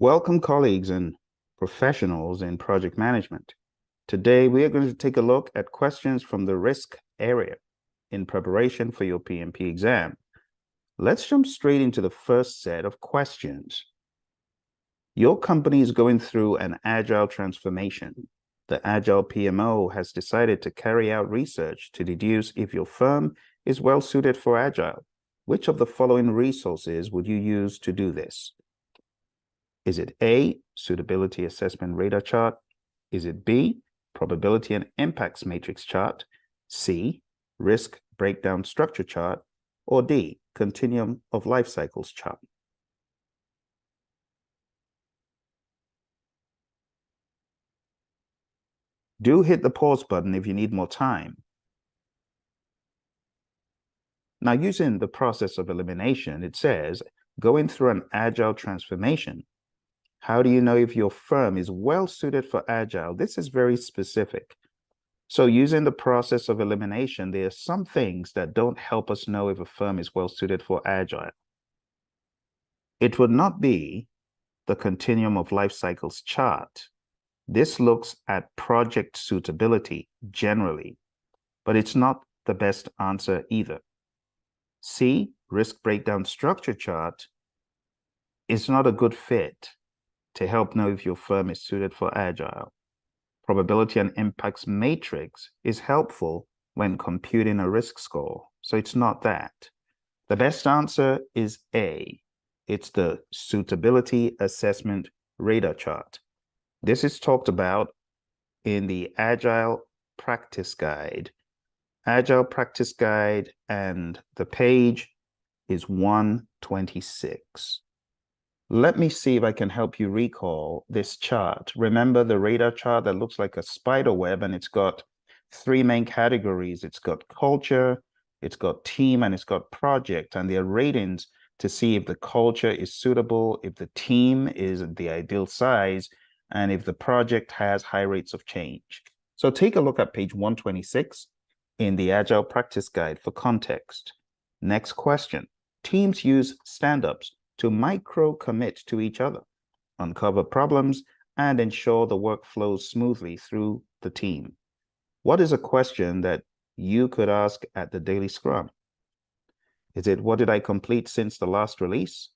Welcome, colleagues and professionals in project management. Today, we are going to take a look at questions from the risk area in preparation for your PMP exam. Let's jump straight into the first set of questions. Your company is going through an agile transformation. The Agile PMO has decided to carry out research to deduce if your firm is well suited for agile. Which of the following resources would you use to do this? Is it A, suitability assessment radar chart? Is it B, probability and impacts matrix chart? C, risk breakdown structure chart? Or D, continuum of life cycles chart? Do hit the pause button if you need more time. Now, using the process of elimination, it says, going through an agile transformation. How do you know if your firm is well suited for agile? This is very specific. So using the process of elimination, there are some things that don't help us know if a firm is well suited for agile. It would not be the continuum of life cycles chart. This looks at project suitability generally, but it's not the best answer either. C, risk breakdown structure chart, is not a good fit to help know if your firm is suited for agile. Probability and impacts matrix is helpful when computing a risk score, so it's not that. The best answer is A. It's the suitability assessment radar chart. This is talked about in the Agile Practice Guide. Agile Practice Guide, and the page is 126. Let me see if I can help you recall this chart. Remember the radar chart that looks like a spider web, and it's got three main categories. It's got culture, it's got team, and it's got project, and there are ratings to see if the culture is suitable, if the team is the ideal size, and if the project has high rates of change. So take a look at page 126 in the Agile Practice Guide for context. Next question. Teams use stand-ups to micro-commit to each other, uncover problems, and ensure the work flows smoothly through the team. What is a question that you could ask at the daily scrum? Is it, what did I complete since the last release?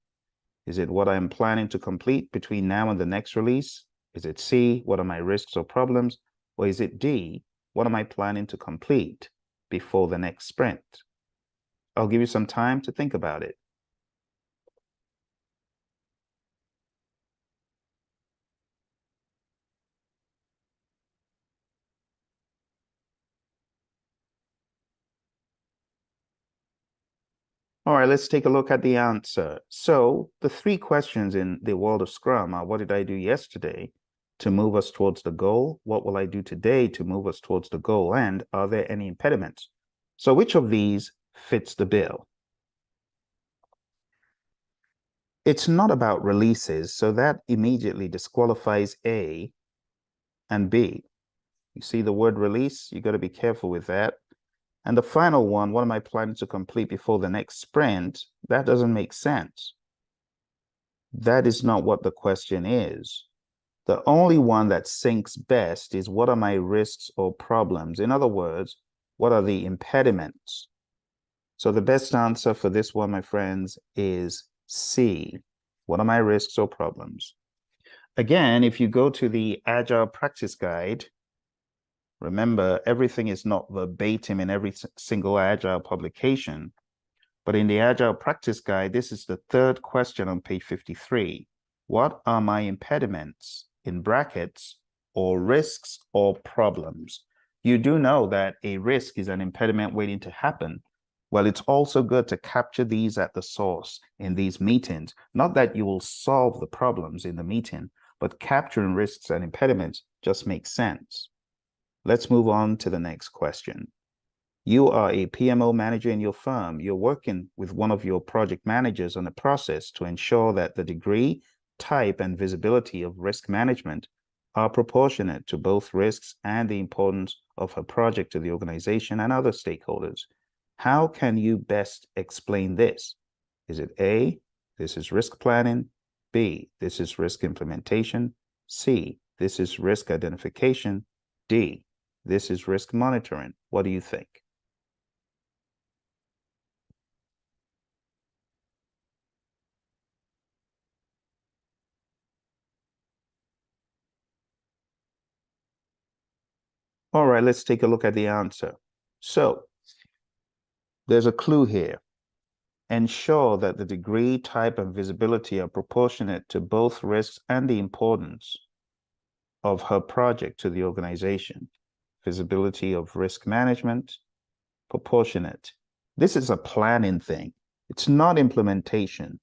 Is it what I'm planning to complete between now and the next release? Is it C, what are my risks or problems? Or is it D, what am I planning to complete before the next sprint? I'll give you some time to think about it. All right, let's take a look at the answer. So the three questions in the world of Scrum are, what did I do yesterday to move us towards the goal? What will I do today to move us towards the goal? And are there any impediments? So which of these fits the bill? It's not about releases, so that immediately disqualifies A and B. You see the word release, you got to be careful with that. And the final one, what am I planning to complete before the next sprint? That doesn't make sense. That is not what the question is. The only one that syncs best is, what are my risks or problems? In other words, what are the impediments? So the best answer for this one, my friends, is C. What are my risks or problems? Again, if you go to the Agile Practice Guide, remember, everything is not verbatim in every single Agile publication, but in the Agile Practice Guide, this is the third question on page 53. What are my impediments, in brackets, or risks or problems? You do know that a risk is an impediment waiting to happen. Well, it's also good to capture these at the source in these meetings. Not that you will solve the problems in the meeting, but capturing risks and impediments just makes sense. Let's move on to the next question. You are a PMO manager in your firm. You're working with one of your project managers on a process to ensure that the degree, type, and visibility of risk management are proportionate to both risks and the importance of her project to the organization and other stakeholders. How can you best explain this? Is it A, this is risk planning, B, this is risk implementation. C, this is risk identification. D, this is risk monitoring. What do you think? All right, let's take a look at the answer. So there's a clue here. Ensure that the degree, type, and visibility are proportionate to both risks and the importance of her project to the organization. Visibility of risk management, proportionate. This is a planning thing. It's not implementation.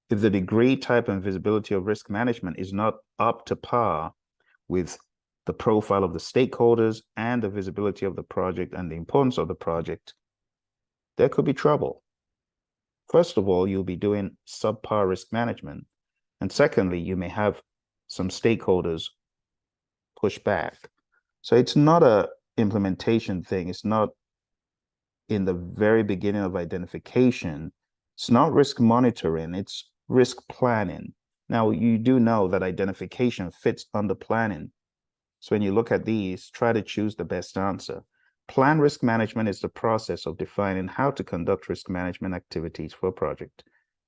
If the degree, type, and visibility of risk management is not up to par with the profile of the stakeholders and the visibility of the project and the importance of the project, there could be trouble. First of all, you'll be doing subpar risk management. And secondly, you may have some stakeholders push back. So it's not a implementation thing. It's not in the very beginning of identification. It's not risk monitoring, it's risk planning. Now, you do know that identification fits under planning. So when you look at these, try to choose the best answer. Plan risk management is the process of defining how to conduct risk management activities for a project.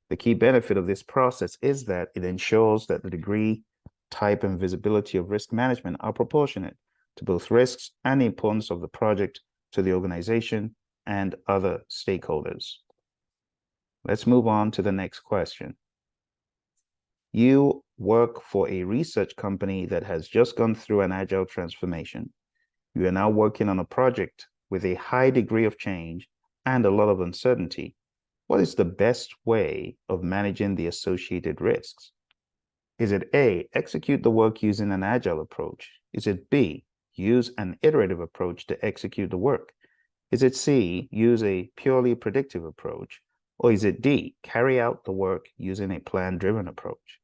The key benefit of this process is that it ensures that the degree, type, and visibility of risk management are proportionate to both risks and the importance of the project to the organization and other stakeholders. Let's move on to the next question. You work for a research company that has just gone through an agile transformation. You are now working on a project with a high degree of change and a lot of uncertainty. What is the best way of managing the associated risks? Is it A, execute the work using an agile approach? Is it B, use an iterative approach to execute the work? Is it C, use a purely predictive approach? Or is it D, carry out the work using a plan-driven approach?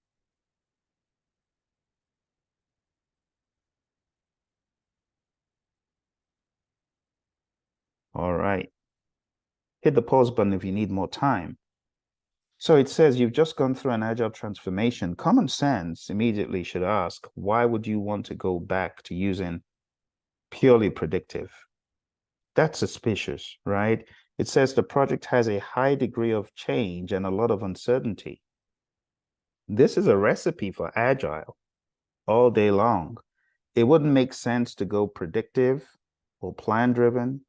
All right. Hit the pause button if you need more time. So it says you've just gone through an agile transformation. Common sense immediately should ask, why would you want to go back to using purely predictive? That's suspicious, right? It says the project has a high degree of change and a lot of uncertainty. This is a recipe for agile all day long. It wouldn't make sense to go predictive or plan-driven.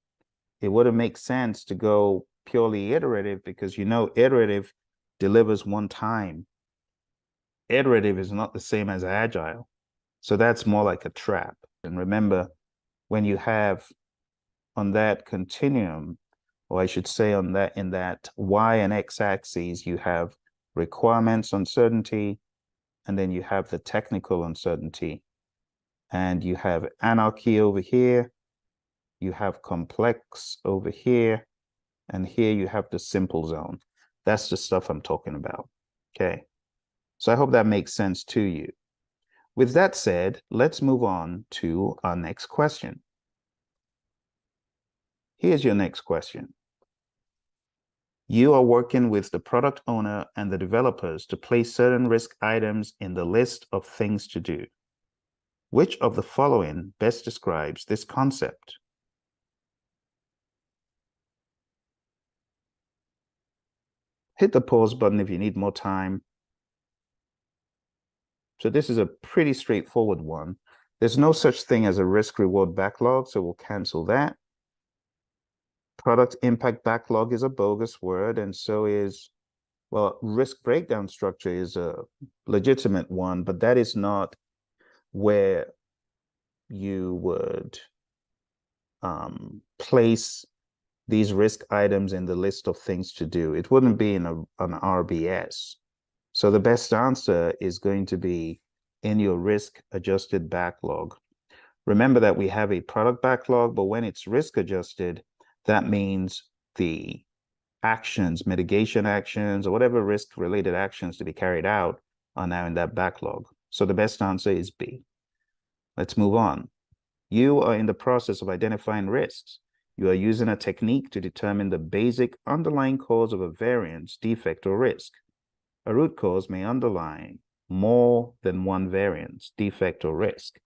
It wouldn't make sense to go purely iterative because iterative delivers one time. Iterative is not the same as agile. So that's more like a trap. And remember, when you have on that continuum, or I should say in that Y and X axes, you have requirements uncertainty, and then you have the technical uncertainty. And you have anarchy over here, you have complex over here, and here you have the simple zone. That's the stuff I'm talking about, okay? So I hope that makes sense to you. With that said, let's move on to our next question. Here's your next question. You are working with the product owner and the developers to place certain risk items in the list of things to do. Which of the following best describes this concept? Hit the pause button if you need more time. So this is a pretty straightforward one. There's no such thing as a risk-reward backlog, so we'll cancel that. Product impact backlog is a bogus word, and so is, well, risk breakdown structure is a legitimate one, but that is not where you would place these risk items in the list of things to do. It wouldn't be in an RBS. So the best answer is going to be in your risk adjusted backlog. Remember that we have a product backlog, but when it's risk adjusted, that means the actions, mitigation actions, or whatever risk related actions to be carried out are now in that backlog. So the best answer is B. Let's move on. You are in the process of identifying risks. You are using a technique to determine the basic underlying cause of a variance, defect, or risk. A root cause may underlie more than one variance, defect, or risk.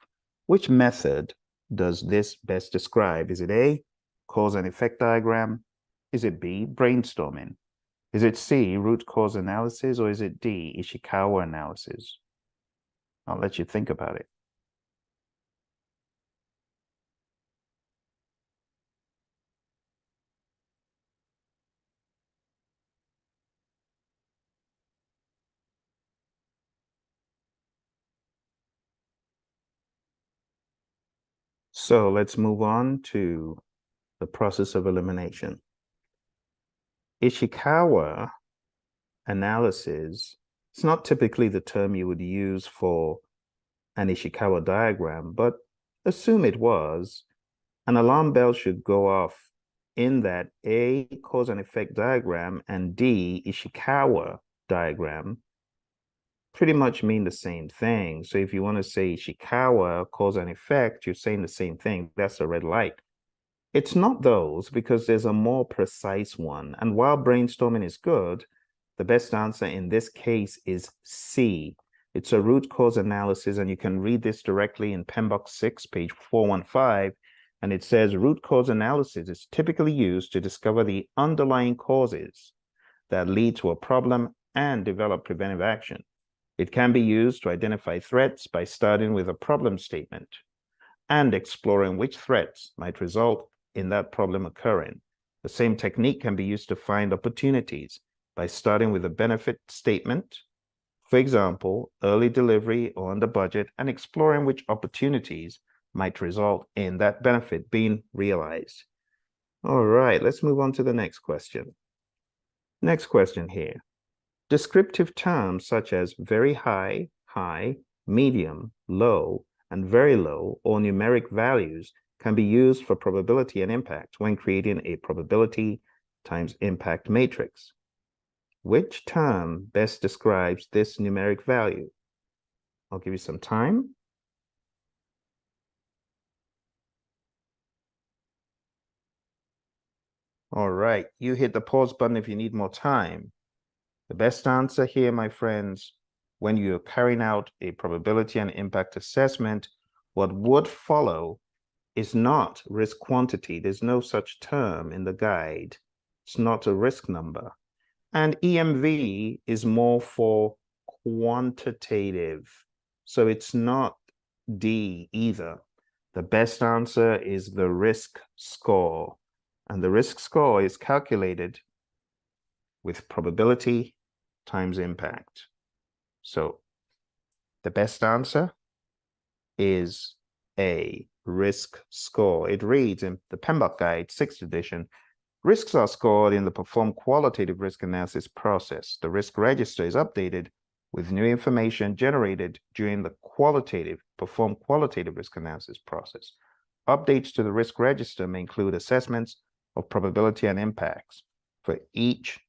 Which method does this best describe? Is it A, cause and effect diagram? Is it B, brainstorming? Is it C, root cause analysis? Or is it D, Ishikawa analysis? I'll let you think about it. So let's move on to the process of elimination. Ishikawa analysis, it's not typically the term you would use for an Ishikawa diagram, but assume it was. An alarm bell should go off in that A, cause and effect diagram, and D, Ishikawa diagram pretty much mean the same thing. So if you want to say Ishikawa, cause and effect, you're saying the same thing. That's a red light. It's not those because there's a more precise one. And while brainstorming is good, the best answer in this case is C. It's a root cause analysis, and you can read this directly in PMBOK 6, page 415. And it says root cause analysis is typically used to discover the underlying causes that lead to a problem and develop preventive action. It can be used to identify threats by starting with a problem statement and exploring which threats might result in that problem occurring. The same technique can be used to find opportunities by starting with a benefit statement, for example, early delivery or under budget, and exploring which opportunities might result in that benefit being realized. All right, let's move on to the next question. Next question here. Descriptive terms such as very high, high, medium, low, and very low, or numeric values can be used for probability and impact when creating a probability times impact matrix. Which term best describes this numeric value? I'll give you some time. All right, you hit the pause button if you need more time. The best answer here, my friends, when you're carrying out a probability and impact assessment, what would follow is not risk quantity. There's no such term in the guide. It's not a risk number. And EMV is more for quantitative. So it's not D either. The best answer is the risk score. And the risk score is calculated with probability times impact. So the best answer is A, risk score. It reads in the PMBOK Guide, 6th edition, risks are scored in the perform qualitative risk analysis process. The risk register is updated with new information generated during the perform qualitative risk analysis process. Updates to the risk register may include assessments of probability and impacts for each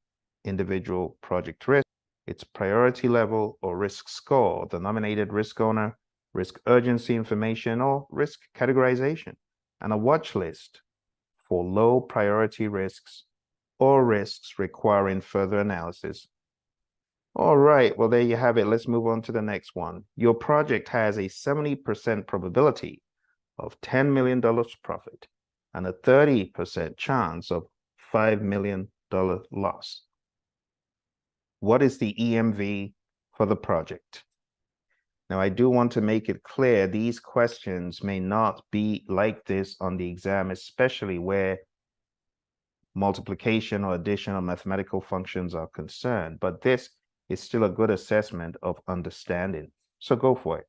individual project risk, its priority level or risk score, the nominated risk owner, risk urgency information, or risk categorization, and a watch list for low priority risks or risks requiring further analysis. All right, well, there you have it. Let's move on to the next one. Your project has a 70% probability of $10 million profit and a 30% chance of $5 million loss. What is the EMV for the project? Now, I do want to make it clear these questions may not be like this on the exam, especially where multiplication or addition or mathematical functions are concerned, but this is still a good assessment of understanding. So go for it.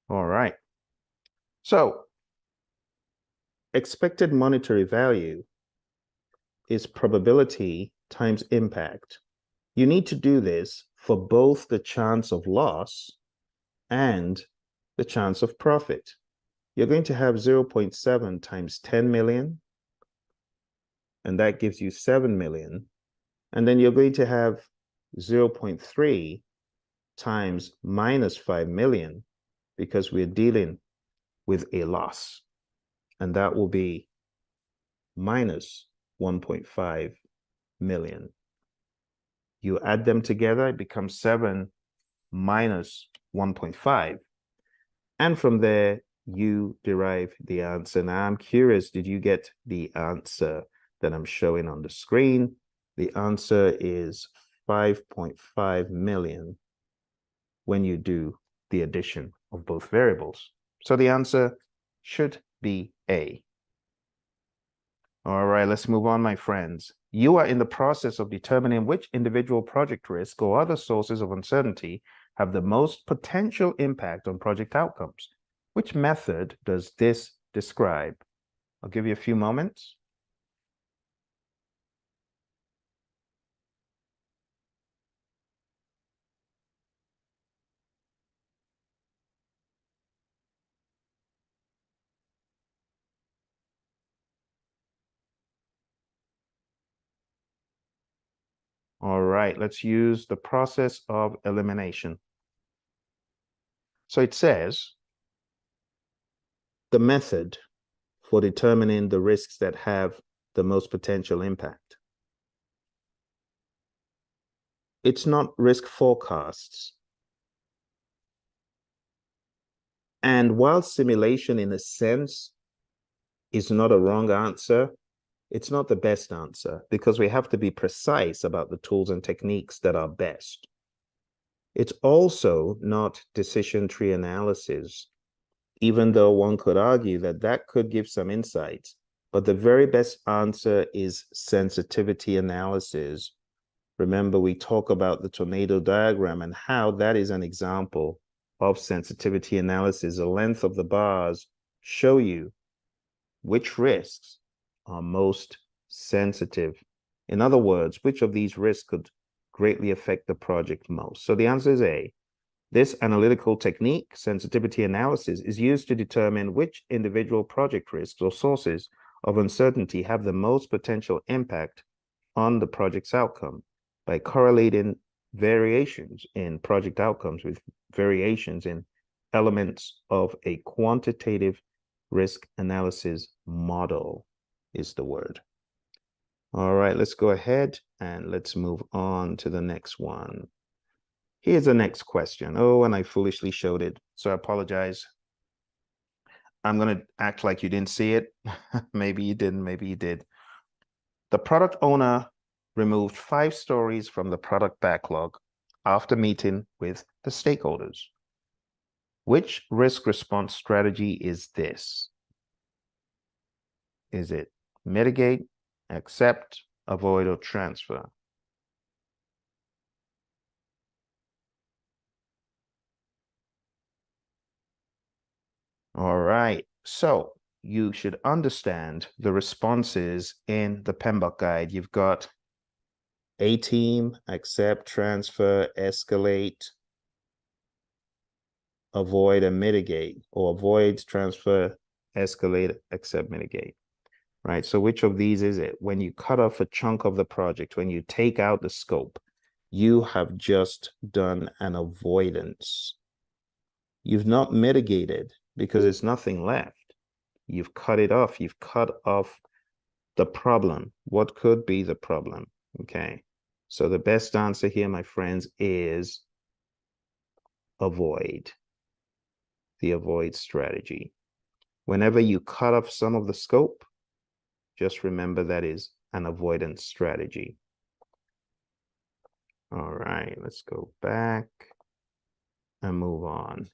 All right. So expected monetary value is probability times impact. You need to do this for both the chance of loss and the chance of profit. You're going to have 0.7 times 10 million, and that gives you 7 million. And then you're going to have 0.3 times minus 5 million because we're dealing with a loss. and that will be minus 1.5 million. You add them together, it becomes 7 minus 1.5. And from there, you derive the answer. Now, I'm curious, did you get the answer that I'm showing on the screen? The answer is 5.5 million when you do the addition of both variables. So the answer should be A. All right, let's move on, my friends. You are in the process of determining which individual project risk or other sources of uncertainty have the most potential impact on project outcomes. Which method does this describe? I'll give you a few moments. All right, let's use the process of elimination. So it says the method for determining the risks that have the most potential impact. It's not risk forecasts. And while simulation, in a sense, is not a wrong answer, it's not the best answer because we have to be precise about the tools and techniques that are best. It's also not decision tree analysis, even though one could argue that that could give some insights. But the very best answer is sensitivity analysis. Remember, we talk about the tornado diagram and how that is an example of sensitivity analysis. The length of the bars show you which risks are most sensitive. In other words, which of these risks could greatly affect the project most? So the answer is A. This analytical technique, sensitivity analysis, is used to determine which individual project risks or sources of uncertainty have the most potential impact on the project's outcome by correlating variations in project outcomes with variations in elements of a quantitative risk analysis model is the word. All right, let's go ahead and let's move on to the next one. Here's the next question. Oh, and I foolishly showed it, so I apologize. I'm going to act like you didn't see it. Maybe you didn't, maybe you did. The product owner removed 5 stories from the product backlog after meeting with the stakeholders. Which risk response strategy is this? Is it mitigate, accept, avoid, or transfer? All right, so you should understand the responses in the PMBOK guide. You've got A team, accept, transfer, escalate, avoid, and mitigate, or avoid, transfer, escalate, accept, mitigate, right? So which of these is it? When you cut off a chunk of the project, when you take out the scope, you have just done an avoidance. You've not mitigated because there's nothing left. You've cut it off. You've cut off the problem. What could be the problem? Okay. So the best answer here, my friends, is avoid. The avoid strategy. Whenever you cut off some of the scope, just remember that is an avoidance strategy. All right, let's go back and move on.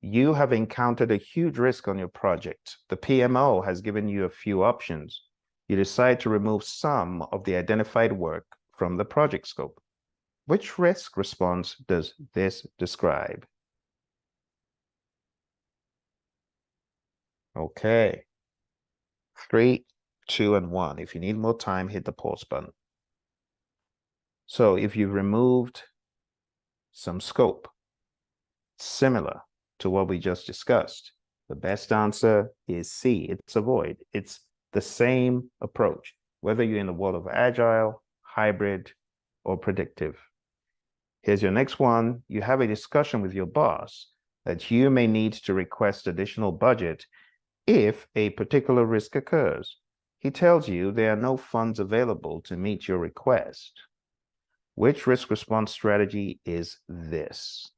You have encountered a huge risk on your project. The PMO has given you a few options. You decide to remove some of the identified work from the project scope. Which risk response does this describe? Okay. 3, 2, and 1. If you need more time, hit the pause button. So if you've removed some scope, similar to what we just discussed, the best answer is C. It's avoid. It's the same approach, whether you're in the world of agile, hybrid, or predictive. Here's your next one. You have a discussion with your boss that you may need to request additional budget if a particular risk occurs. He tells you there are no funds available to meet your request. Which risk response strategy is this?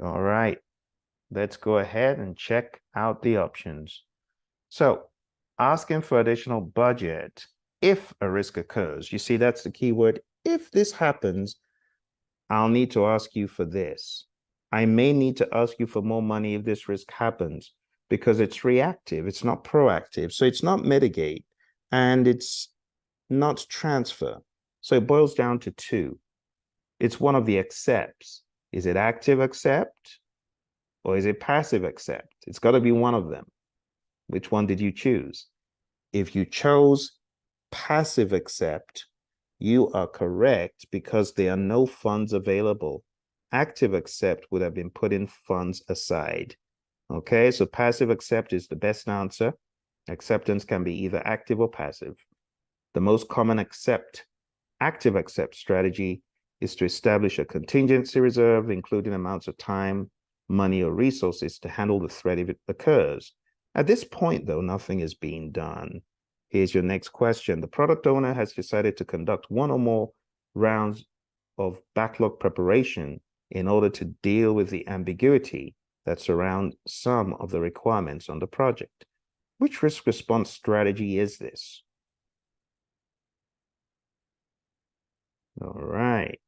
All right, let's go ahead and check out the options. So, asking for additional budget if a risk occurs. You see, that's the key word. If this happens, I'll need to ask you for this. I may need to ask you for more money if this risk happens because it's reactive, it's not proactive. So it's not mitigate and it's not transfer. So it boils down to two. It's one of the accepts. Is it active accept or is it passive accept? It's got to be one of them. Which one did you choose? If you chose passive accept, you are correct because there are no funds available. Active accept would have been putting funds aside. Okay, so passive accept is the best answer. Acceptance can be either active or passive. The most common active accept strategy is to establish a contingency reserve, including amounts of time, money, or resources to handle the threat if it occurs. At this point, though, nothing is being done. Here's your next question. The product owner has decided to conduct one or more rounds of backlog preparation in order to deal with the ambiguity that surrounds some of the requirements on the project. Which risk response strategy is this? All right.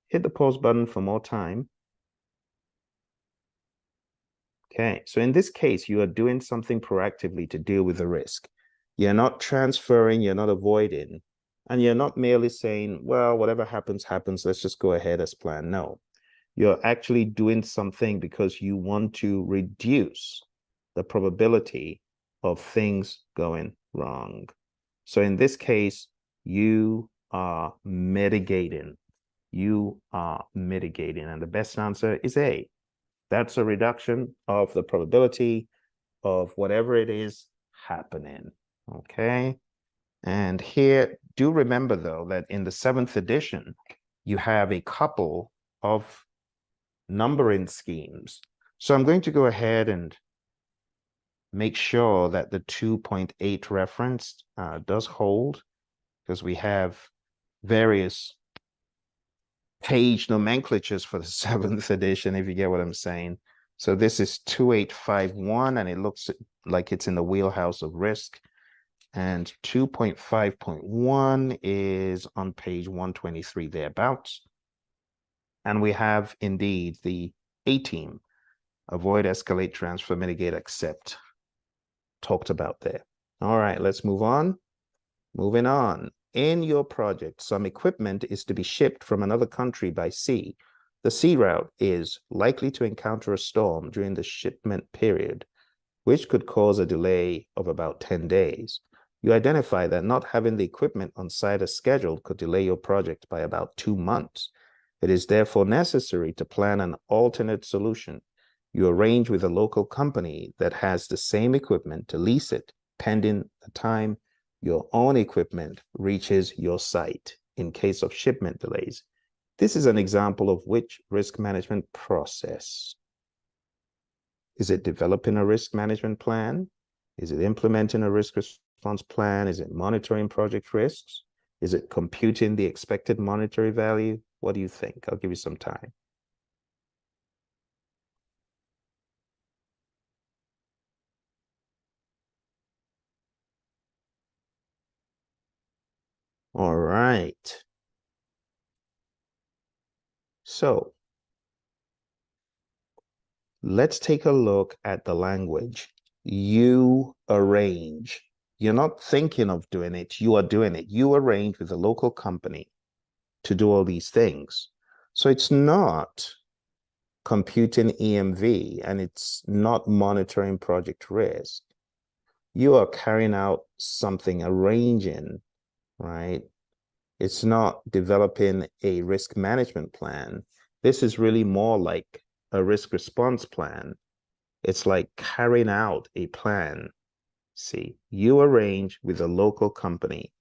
Hit the pause button for more time. Okay, so in this case, you are doing something proactively to deal with the risk. You're not transferring, you're not avoiding, and you're not merely saying, well, whatever happens, happens, let's just go ahead as planned. No, you're actually doing something because you want to reduce the probability of things going wrong. So in this case, you are mitigating. You are mitigating, and the best answer is A. That's a reduction of the probability of whatever it is happening. Okay. And here, do remember though, that in the 7th edition, you have a couple of numbering schemes. So I'm going to go ahead and make sure that the 2.8 reference does hold because we have various page nomenclatures for the 7th edition, if you get what I'm saying. So this is 2851, and it looks like it's in the wheelhouse of risk. And 2.5.1 is on page 123 thereabouts. And we have indeed the A team, avoid, escalate, transfer, mitigate, accept, talked about there. All right, let's move on. Moving on. In your project, some equipment is to be shipped from another country by sea. The sea route is likely to encounter a storm during the shipment period, which could cause a delay of about 10 days. You identify that not having the equipment on site as scheduled could delay your project by about 2 months. It is therefore necessary to plan an alternate solution. You arrange with a local company that has the same equipment to lease it, pending the time your own equipment reaches your site in case of shipment delays. This is an example of which risk management process? Is it developing a risk management plan? Is it implementing a risk response plan? Is it monitoring project risks? Is it computing the expected monetary value? What do you think? I'll give you some time. All right. So let's take a look at the language. You arrange. You're not thinking of doing it, you are doing it. You arrange with a local company to do all these things. So it's not computing EMV and it's not monitoring project risk. You are carrying out something, arranging, right? It's not developing a risk management plan. This is really more like a risk response plan. It's like carrying out a plan. See, you arrange with a local company.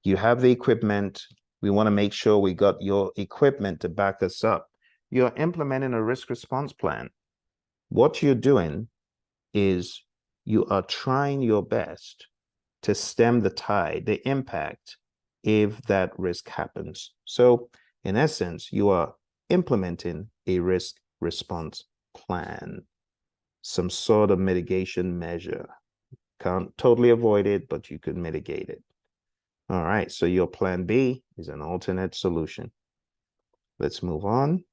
You have the equipment. We want to make sure we got your equipment to back us up. You're implementing a risk response plan. What you're doing is you are trying your best to stem the tide, the impact, if that risk happens. So, in essence, you are implementing a risk response plan, some sort of mitigation measure. Can't totally avoid it, but you could mitigate it. All right, so your plan B is an alternate solution. Let's move on.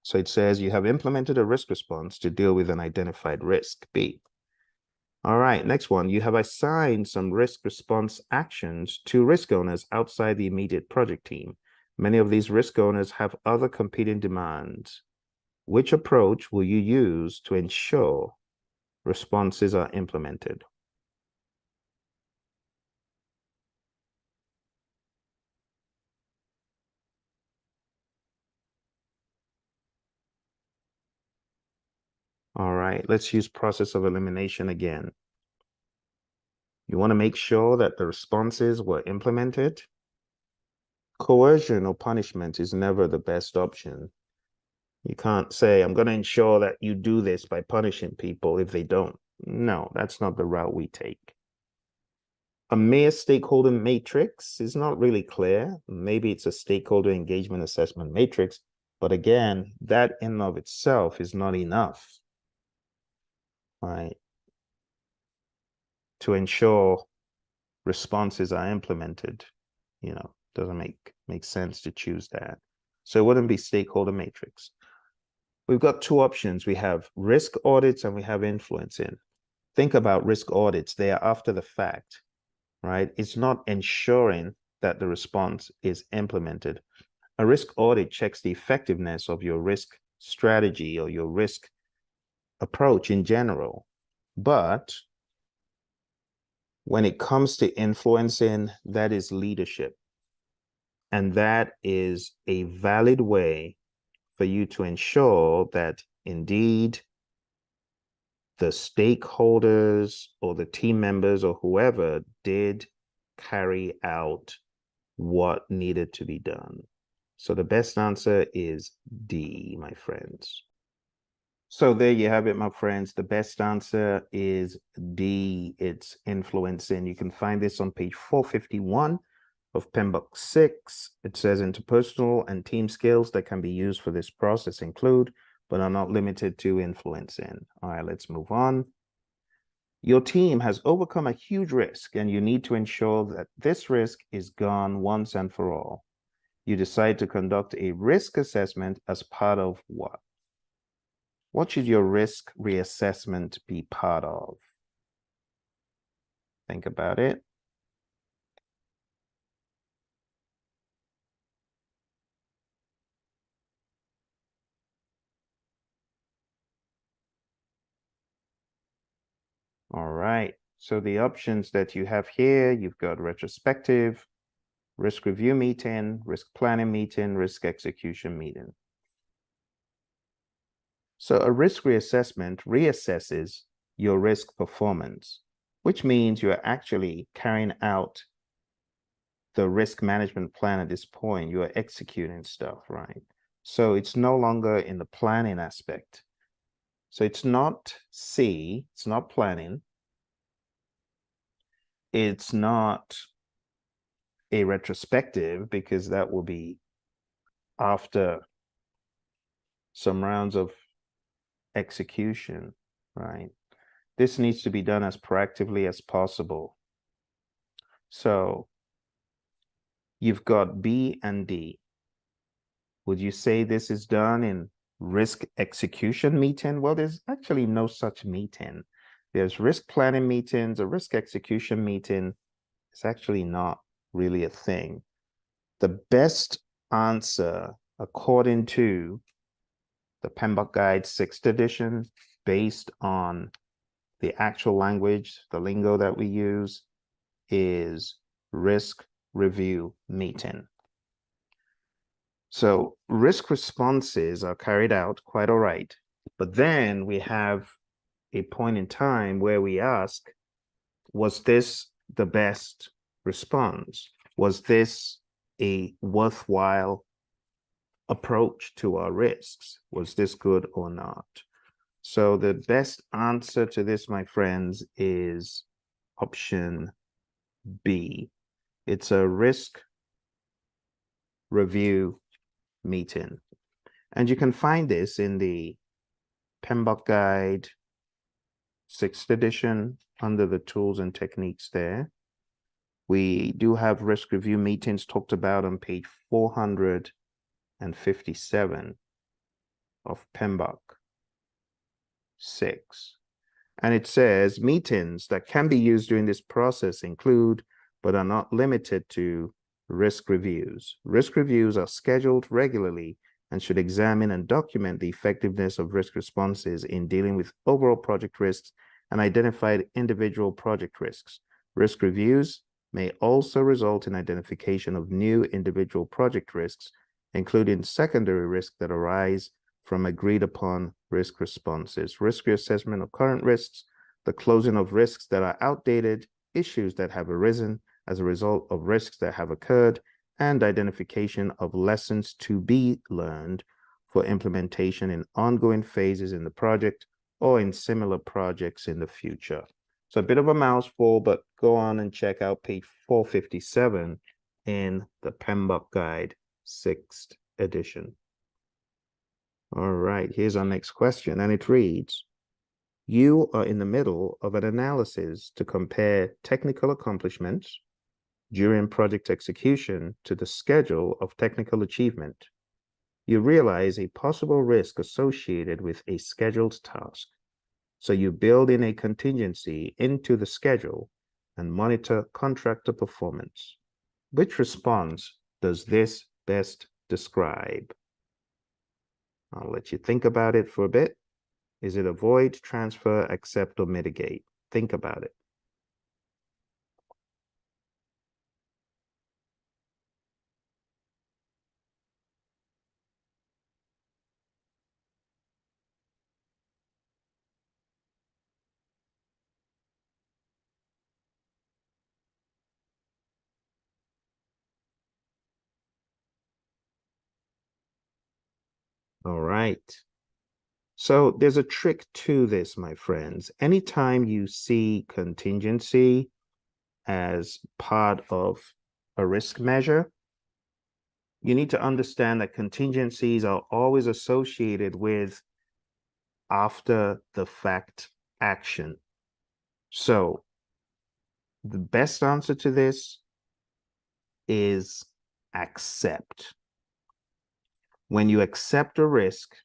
So it says you have implemented a risk response to deal with an identified risk, B. All right, next one. You have assigned some risk response actions to risk owners outside the immediate project team. Many of these risk owners have other competing demands. Which approach will you use to ensure responses are implemented? All right, let's use process of elimination again. You want to make sure that the responses were implemented. Coercion or punishment is never the best option. You can't say, I'm going to ensure that you do this by punishing people if they don't. No, that's not the route we take. A mere stakeholder matrix is not really clear. Maybe it's a stakeholder engagement assessment matrix, but again, that in and of itself is not enough, right, to ensure responses are implemented. Doesn't make sense to choose that. So it wouldn't be stakeholder matrix. We've got two options. We have risk audits and we have influencing. Think about risk audits. They are after the fact, right? It's not ensuring that the response is implemented. A risk audit checks the effectiveness of your risk strategy or your risk approach in general. But when it comes to influencing, that is leadership. And that is a valid way for you to ensure that indeed the stakeholders or the team members or whoever did carry out what needed to be done. So the best answer is D, my friends. So there you have it, my friends. The best answer is D. It's influencing. You can find this on page 451 of PMBOK 6. It says interpersonal and team skills that can be used for this process include, but are not limited to, influencing. All right, let's move on. Your team has overcome a huge risk, and you need to ensure that this risk is gone once and for all. You decide to conduct a risk assessment as part of what? What should your risk reassessment be part of? Think about it. All right. So the options that you have here, you've got retrospective, risk review meeting, risk planning meeting, risk execution meeting. So a risk reassessment reassesses your risk performance, which means you're actually carrying out the risk management plan at this point. You are executing stuff, right? So it's no longer in the planning aspect. So it's not C, it's not planning. It's not a retrospective because that will be after some rounds of execution, right? This needs to be done as proactively as possible. So you've got B and D. Would you say this is done in risk execution meeting? Well, there's actually no such meeting. There's risk planning meetings, a risk execution meeting. It's actually not really a thing. The best answer, according to the PMBOK Guide 6th edition, based on the actual language, the lingo that we use, is risk review meeting. So risk responses are carried out quite all right, but then we have a point in time where we ask, was this the best response? Was this a worthwhile approach to our risks? Was this good or not? So the best answer to this, my friends, is option B. It's a risk review meeting. And you can find this in the PMBOK Guide, 6th edition, under the tools and techniques there. We do have risk review meetings talked about on page 457 of PMBOK 6. And it says meetings that can be used during this process include, but are not limited to, risk reviews. Risk reviews are scheduled regularly and should examine and document the effectiveness of risk responses in dealing with overall project risks and identify individual project risks. Risk reviews may also result in identification of new individual project risks, including secondary risks that arise from agreed upon risk responses, risk reassessment of current risks, the closing of risks that are outdated, issues that have arisen as a result of risks that have occurred, and identification of lessons to be learned for implementation in ongoing phases in the project or in similar projects in the future. So a bit of a mouthful, but go on and check out page 457 in the PMBOK Guide, 6th edition. All right, here's our next question, and it reads, you are in the middle of an analysis to compare technical accomplishments during project execution to the schedule of technical achievement. You realize a possible risk associated with a scheduled task. So you build in a contingency into the schedule and monitor contractor performance. Which response does this best describe? I'll let you think about it for a bit. Is it avoid, transfer, accept, or mitigate? Think about it. All right. So there's a trick to this, my friends. Anytime you see contingency as part of a risk measure, you need to understand that contingencies are always associated with after the fact action. So the best answer to this is accept. When you accept a risk,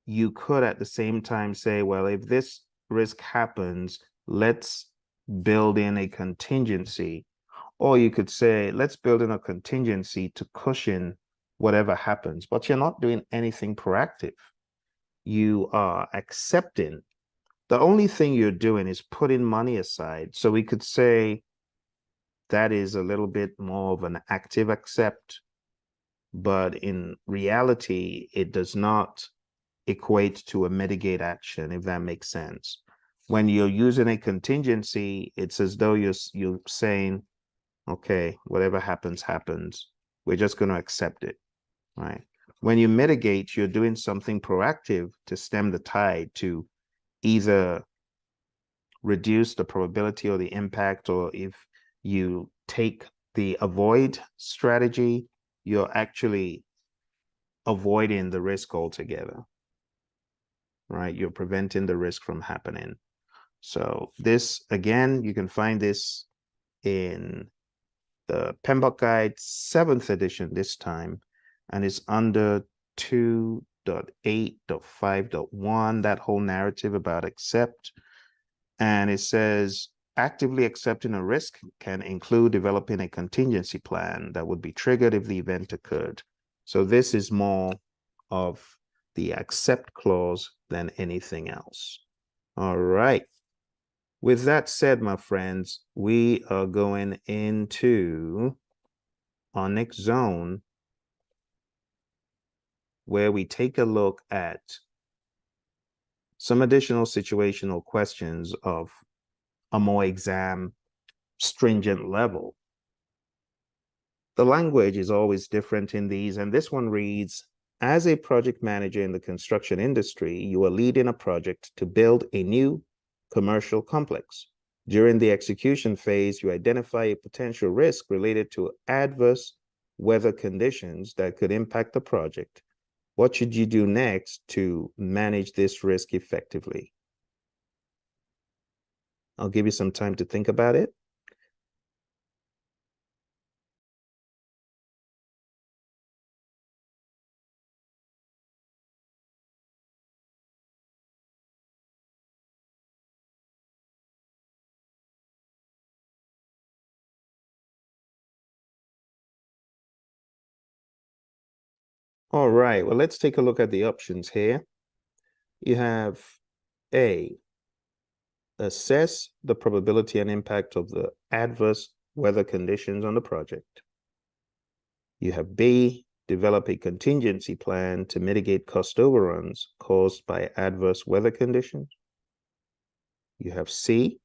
you could at the same time say, well, if this risk happens, let's build in a contingency. Or you could say, let's build in a contingency to cushion whatever happens, but you're not doing anything proactive. You are accepting. The only thing you're doing is putting money aside. So we could say that is a little bit more of an active accept, but in reality, it does not equate to a mitigate action, if that makes sense. When you're using a contingency, it's as though you're saying, okay, whatever happens, happens. We're just going to accept it, right? When you mitigate, you're doing something proactive to stem the tide, to either reduce the probability or the impact, or if you take the avoid strategy, you're actually avoiding the risk altogether, right? You're preventing the risk from happening. So this, again, you can find this in the PMBOK Guide 7th edition this time, and it's under 2.8.5.1, that whole narrative about accept. And it says, actively accepting a risk can include developing a contingency plan that would be triggered if the event occurred. So this is more of the accept clause than anything else. All right. With that said, my friends, we are going into our next zone where we take a look at some additional situational questions of a more exam stringent level. The language is always different in these, and this one reads, as a project manager in the construction industry, you are leading a project to build a new commercial complex. During the execution phase, you identify a potential risk related to adverse weather conditions that could impact the project. What should you do next to manage this risk effectively? I'll give you some time to think about it. All right, well, let's take a look at the options here. You have A, assess the probability and impact of the adverse weather conditions on the project. You have B, develop a contingency plan to mitigate cost overruns caused by adverse weather conditions. You have C,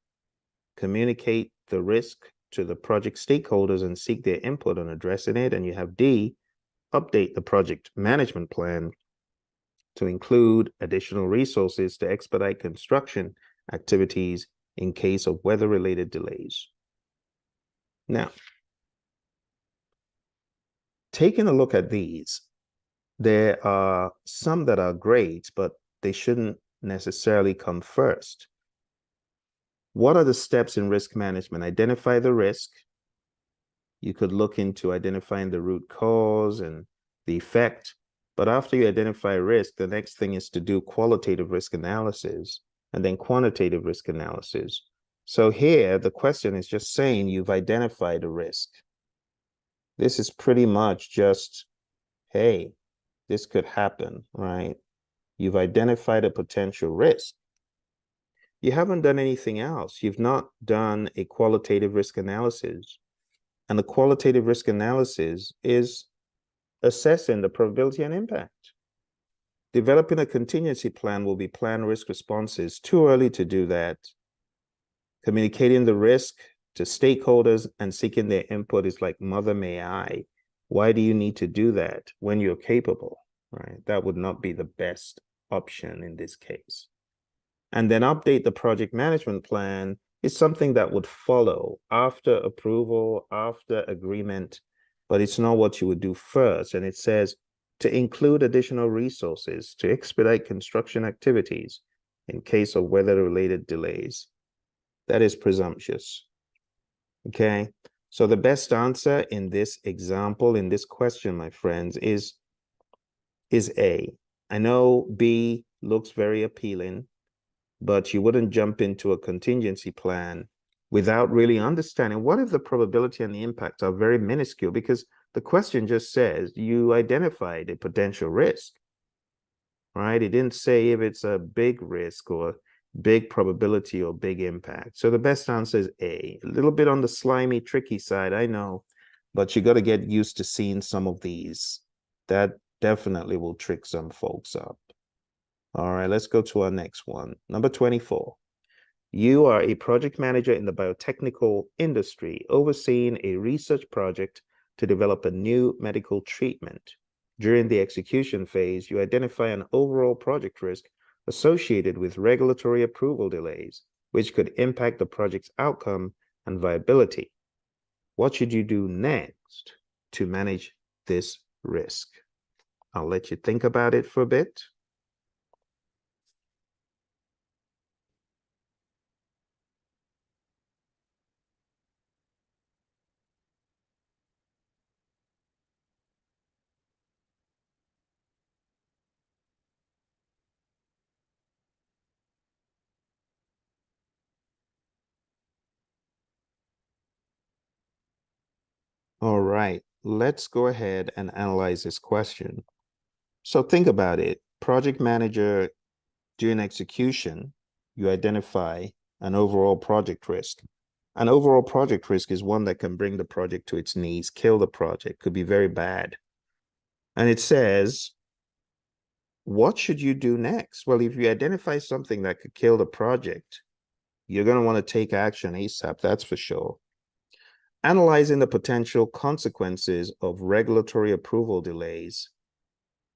communicate the risk to the project stakeholders and seek their input on addressing it. And you have D, update the project management plan to include additional resources to expedite construction activities in case of weather-related delays. Now, taking a look at these, there are some that are great, but they shouldn't necessarily come first. What are the steps in risk management? Identify the risk. You could look into identifying the root cause and the effect. But after you identify risk, the next thing is to do qualitative risk analysis and then quantitative risk analysis. So here, the question is just saying you've identified a risk. This is pretty much just, hey, this could happen, right? You've identified a potential risk. You haven't done anything else. You've not done a qualitative risk analysis. And the qualitative risk analysis is assessing the probability and impact. Developing a contingency plan will be planned risk responses. Too early to do that. Communicating the risk to stakeholders and seeking their input is like, mother may I. Why do you need to do that when you're capable, right? That would not be the best option in this case. And then update the project management plan is something that would follow after approval, after agreement, but it's not what you would do first. And it says to include additional resources to expedite construction activities in case of weather-related delays. That is presumptuous. Okay, so the best answer in this example, in this question, my friends, is A. I know B looks very appealing, but you wouldn't jump into a contingency plan without really understanding what if the probability and the impact are very minuscule, because the question just says you identified a potential risk, right? It didn't say if it's a big risk or big probability or big impact. So the best answer is A. A little bit on the slimy, tricky side, I know, but you got to get used to seeing some of these. That definitely will trick some folks up. All right, let's go to our next one. Number 24. You are a project manager in the biotechnical industry, overseeing a research project to develop a new medical treatment. During the execution phase, you identify an overall project risk associated with regulatory approval delays, which could impact the project's outcome and viability. What should you do next to manage this risk? I'll let you think about it for a bit. All right, let's go ahead and analyze this question. So think about it. Project manager, during execution, you identify an overall project risk. An overall project risk is one that can bring the project to its knees, kill the project, could be very bad. And it says, what should you do next? Well, if you identify something that could kill the project, you're going to want to take action ASAP, that's for sure. Analyzing the potential consequences of regulatory approval delays.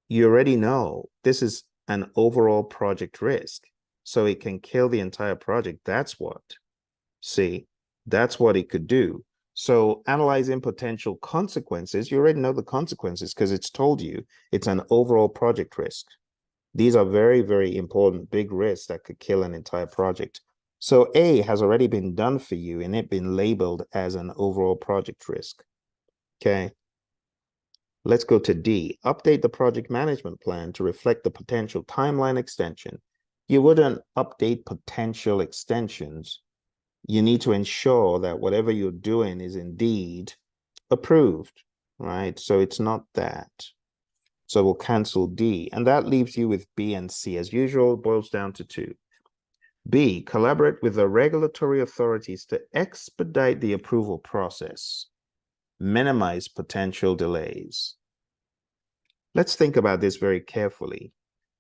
You already know this is an overall project risk, so it can kill the entire project. That's what. See, that's what it could do. So analyzing potential consequences, you already know the consequences because it's told you it's an overall project risk. These are very, very important big risks that could kill an entire project. So A has already been done for you and it been labeled as an overall project risk. Okay. Let's go to D. Update the project management plan to reflect the potential timeline extension. You wouldn't update potential extensions. You need to ensure that whatever you're doing is indeed approved, right? So it's not that. So we'll cancel D. And that leaves you with B and C. As usual, boils down to 2. B, collaborate with the regulatory authorities to expedite the approval process. Minimize potential delays. Let's think about this very carefully.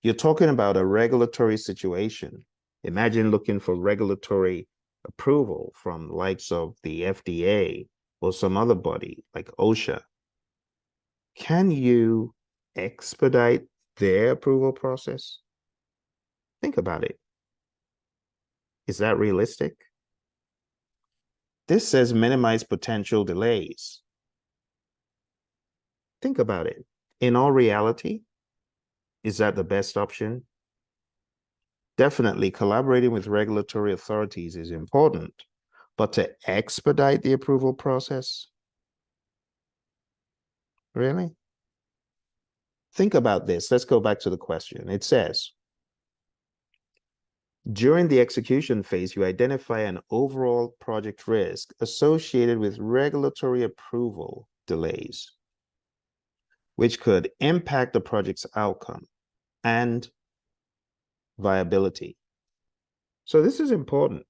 You're talking about a regulatory situation. Imagine looking for regulatory approval from the likes of the FDA or some other body like OSHA. Can you expedite their approval process? Think about it. Is that realistic? This says minimize potential delays. Think about it. In all reality, is that the best option? Definitely, collaborating with regulatory authorities is important, but to expedite the approval process? Really? Think about this. Let's go back to the question. It says, during the execution phase, you identify an overall project risk associated with regulatory approval delays, which could impact the project's outcome and viability. So this is important.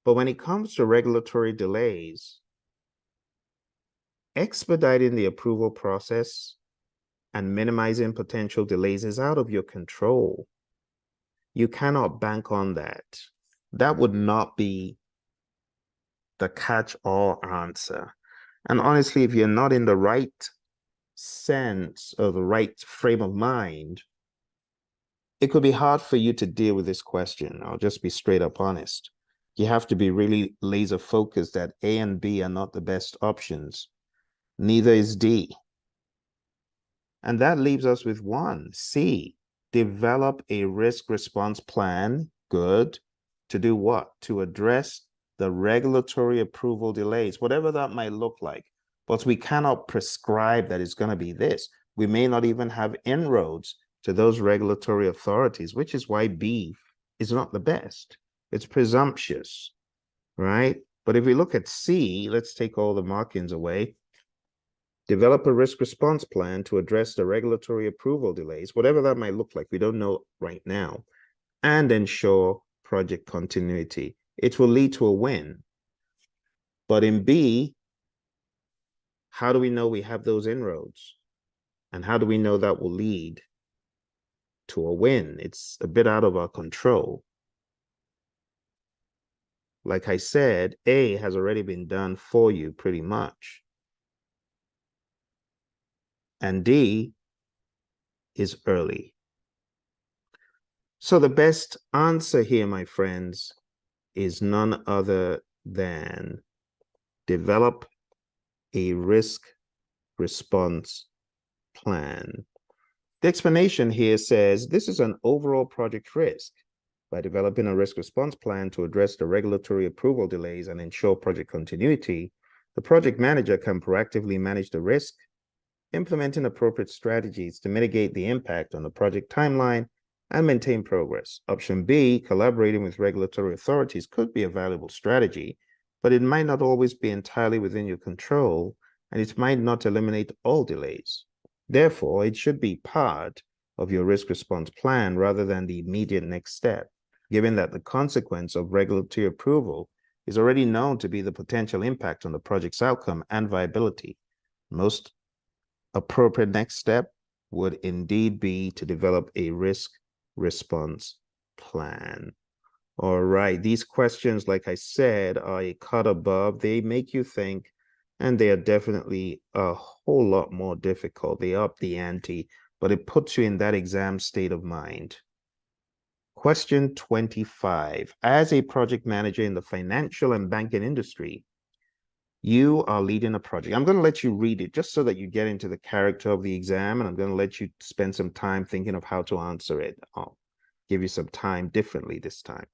But when it comes to regulatory delays, expediting the approval process and minimizing potential delays is out of your control. You cannot bank on that. That would not be the catch-all answer. And honestly, if you're not in the right sense or the right frame of mind, it could be hard for you to deal with this question. I'll just be straight up honest. You have to be really laser focused that A and B are not the best options. Neither is D. And that leaves us with 1, C. Develop a risk response plan. Good. To do what? To address the regulatory approval delays, whatever that might look like. But we cannot prescribe that it's going to be this. We may not even have inroads to those regulatory authorities, which is why B is not the best. It's presumptuous, right? But if we look at C, let's take all the markings away. Develop a risk response plan to address the regulatory approval delays, whatever that might look like. We don't know right now, and ensure project continuity. It will lead to a win. But in B, how do we know we have those inroads? And how do we know that will lead to a win? It's a bit out of our control. Like I said, A has already been done for you pretty much. And D is early. So the best answer here, my friends, is none other than develop a risk response plan. The explanation here says this is an overall project risk. By developing a risk response plan to address the regulatory approval delays and ensure project continuity, the project manager can proactively manage the risk, implementing appropriate strategies to mitigate the impact on the project timeline and maintain progress. Option B, collaborating with regulatory authorities, could be a valuable strategy, but it might not always be entirely within your control, and it might not eliminate all delays. Therefore, it should be part of your risk response plan rather than the immediate next step, given that the consequence of regulatory approval is already known to be the potential impact on the project's outcome and viability. Most appropriate next step would indeed be to develop a risk response plan. All right, these questions, like I said, are a cut above. They make you think, and they are definitely a whole lot more difficult. They up the ante, but it puts you in that exam state of mind. Question 25. As a project manager in the financial and banking industry, you are leading a project. I'm going to let you read it just so that you get into the character of the exam, and I'm going to let you spend some time thinking of how to answer it. I'll give you some time differently this time.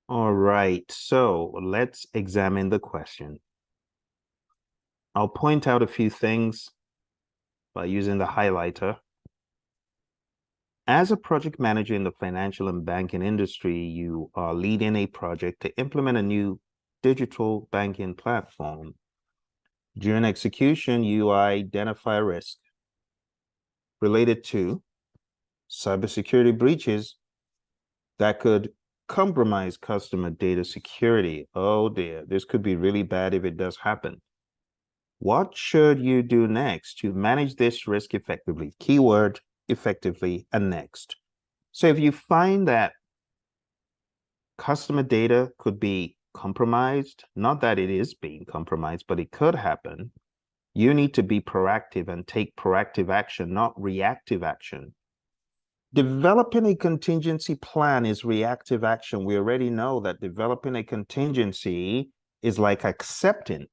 All right, so let's examine the question. I'll point out a few things by using the highlighter. As a project manager in the financial and banking industry, you are leading a project to implement a new digital banking platform. During execution, you identify risk related to cybersecurity breaches that could compromise customer data security. Oh dear, this could be really bad if it does happen. What should you do next to manage this risk effectively? Keyword, effectively, and next. So if you find that customer data could be compromised, not that it is being compromised, but it could happen, you need to be proactive and take proactive action, not reactive action. Developing a contingency plan is reactive action. We already know that developing a contingency is like accepting.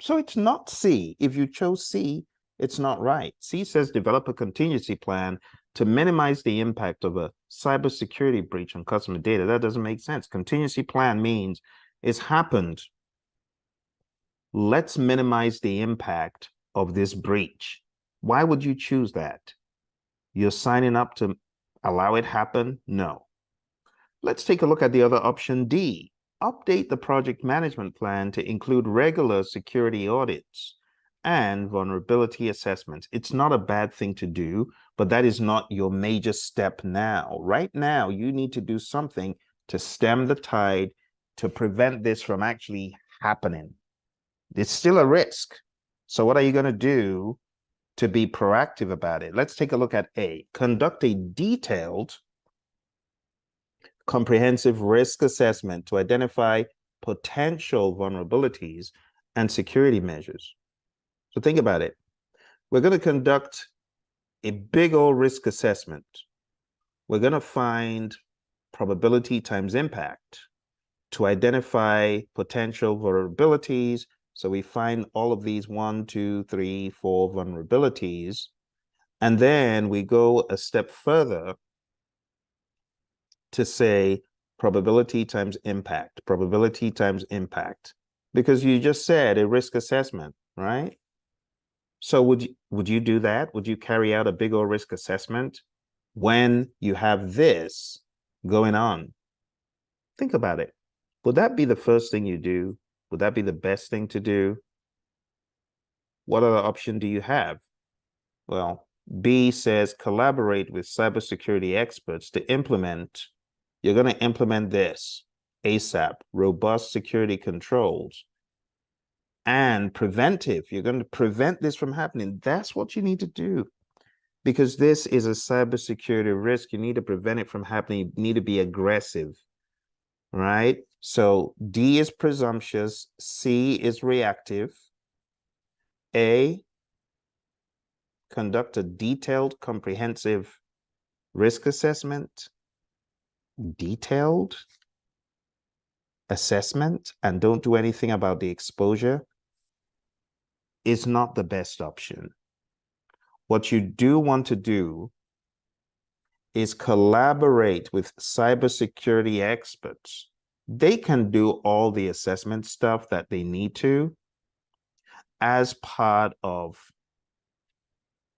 So it's not C. If you chose C, it's not right. C says develop a contingency plan to minimize the impact of a cybersecurity breach on customer data. That doesn't make sense. Contingency plan means it's happened. Let's minimize the impact of this breach. Why would you choose that? You're signing up to allow it happen? No. Let's take a look at the other option D. Update the project management plan to include regular security audits and vulnerability assessments. It's not a bad thing to do, but that is not your major step now. Right now, you need to do something to stem the tide to prevent this from actually happening. It's still a risk. So what are you going to do to be proactive about it? Let's take a look at A. Conduct a detailed, comprehensive risk assessment to identify potential vulnerabilities and security measures. So think about it. We're going to conduct a big old risk assessment. We're going to find probability times impact to identify potential vulnerabilities. So we find all of these 1, 2, 3, 4 vulnerabilities. And then we go a step further to say probability times impact, because you just said a risk assessment, right? So would you do that? Would you carry out a big old risk assessment when you have this going on? Think about it. Would that be the first thing you do? Would that be the best thing to do? What other option do you have? Well, B says collaborate with cybersecurity experts to implement. You're going to implement this ASAP, robust security controls, and preventive. You're going to prevent this from happening. That's what you need to do, because this is a cybersecurity risk. You need to prevent it from happening. You need to be aggressive, right? So D is presumptuous, C is reactive. A, conduct a detailed, comprehensive risk assessment. Detailed? assessment and don't do anything about the exposure is not the best option. What you do want to do is collaborate with cybersecurity experts. They can do all the assessment stuff that they need to as part of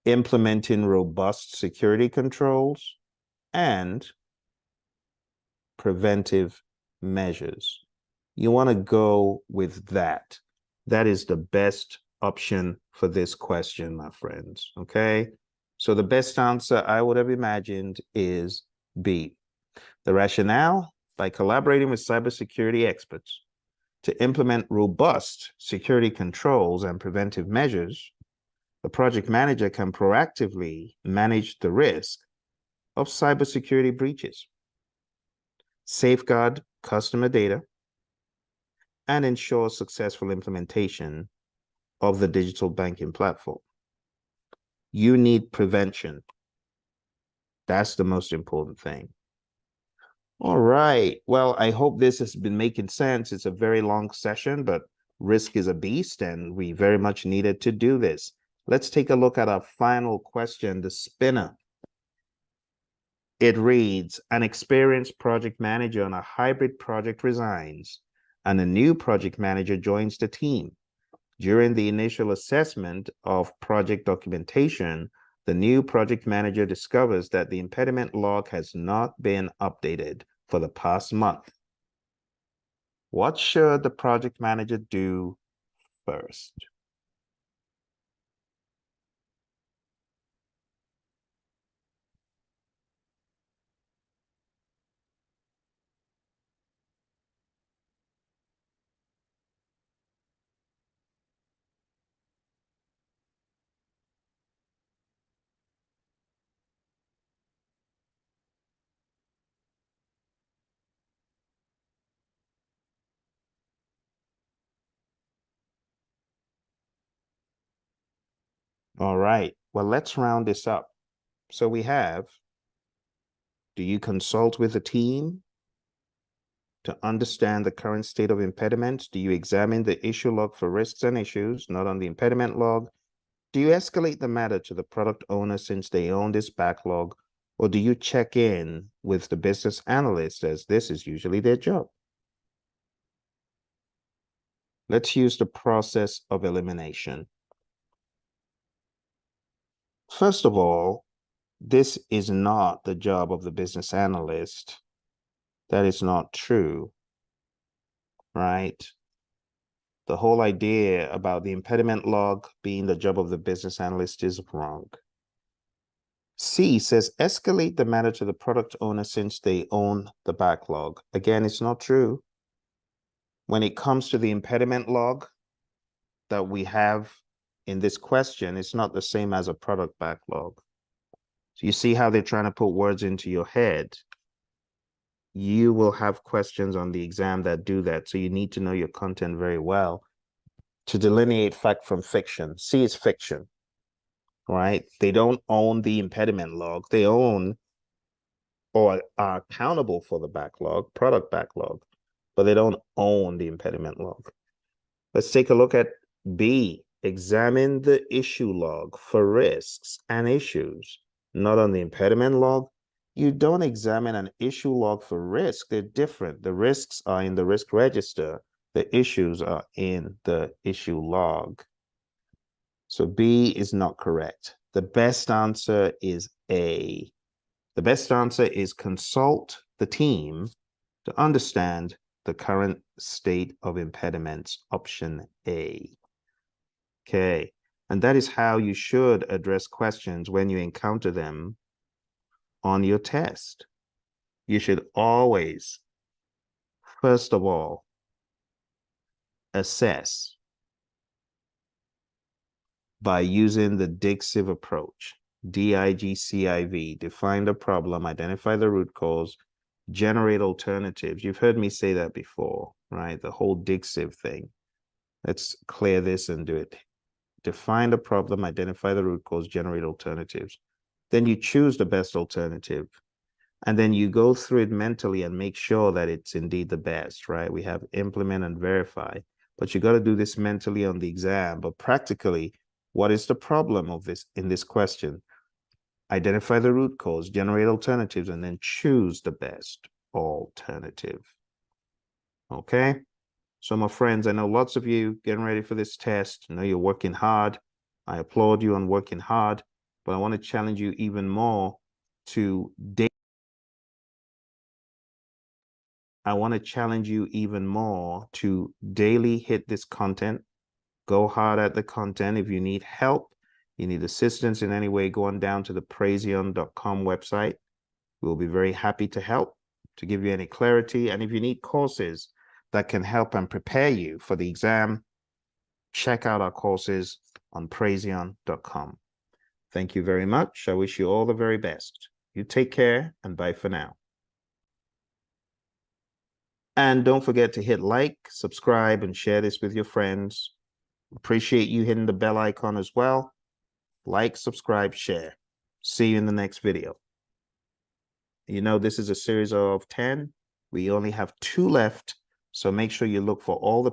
implementing robust security controls and preventive measures. You want to go with that. That is the best option for this question, my friends. Okay. So the best answer I would have imagined is B. The rationale: by collaborating with cybersecurity experts to implement robust security controls and preventive measures, the project manager can proactively manage the risk of cybersecurity breaches, safeguard customer data, and ensure successful implementation of the digital banking platform. You need prevention. That's the most important thing. All right. Well, I hope this has been making sense. It's a very long session, but risk is a beast, and we very much needed to do this. Let's take a look at our final question, the spinner. It reads, an experienced project manager on a hybrid project resigns, and a new project manager joins the team. During the initial assessment of project documentation, the new project manager discovers that the impediment log has not been updated for the past month. What should the project manager do first? All right. Well, let's round this up. So we have, do you consult with the team to understand the current state of impediments? Do you examine the issue log for risks and issues, not on the impediment log? Do you escalate the matter to the product owner since they own this backlog? Or do you check in with the business analyst, as this is usually their job? Let's use the process of elimination. First of all, this is not the job of the business analyst. That is not true, right? The whole idea about the impediment log being the job of the business analyst is wrong. C says escalate the matter to the product owner since they own the backlog. Again, it's not true. When it comes to the impediment log that we have in this question, it's not the same as a product backlog. So you see how they're trying to put words into your head. You will have questions on the exam that do that. So you need to know your content very well to delineate fact from fiction. C is fiction, right? They don't own the impediment log. They own or are accountable for the backlog, product backlog, but they don't own the impediment log. Let's take a look at B. Examine the issue log for risks and issues, not on the impediment log. You don't examine an issue log for risk. They're different. The risks are in the risk register. The issues are in the issue log. So B is not correct. The best answer is A. The best answer is consult the team to understand the current state of impediments, option A. Okay, and that is how you should address questions when you encounter them on your test. You should always, first of all, assess by using the DIGCIV approach. DIGCIV, define the problem, identify the root cause, generate alternatives. You've heard me say that before, right? The whole DIGCIV thing. Let's clear this and do it. Define the problem, identify the root cause, generate alternatives. Then you choose the best alternative. And then you go through it mentally and make sure that it's indeed the best, right? We have implement and verify, but you got to do this mentally on the exam. But practically, what is the problem of this in this question? Identify the root cause, generate alternatives, and then choose the best alternative. Okay? So my friends, I know lots of you getting ready for this test. I know you're working hard. I applaud you on working hard, but I want to challenge you even more to daily hit this content. Go hard at the content. If you need help, you need assistance in any way, go on down to the Praizion.com website. We'll be very happy to help, to give you any clarity. And if you need courses that can help and prepare you for the exam, check out our courses on Praizion.com. Thank you very much. I wish you all the very best. You take care and bye for now. And don't forget to hit like, subscribe, and share this with your friends. Appreciate you hitting the bell icon as well. Like, subscribe, share. See you in the next video. You know, this is a series of 10. We only have 2 left, so make sure you look for all the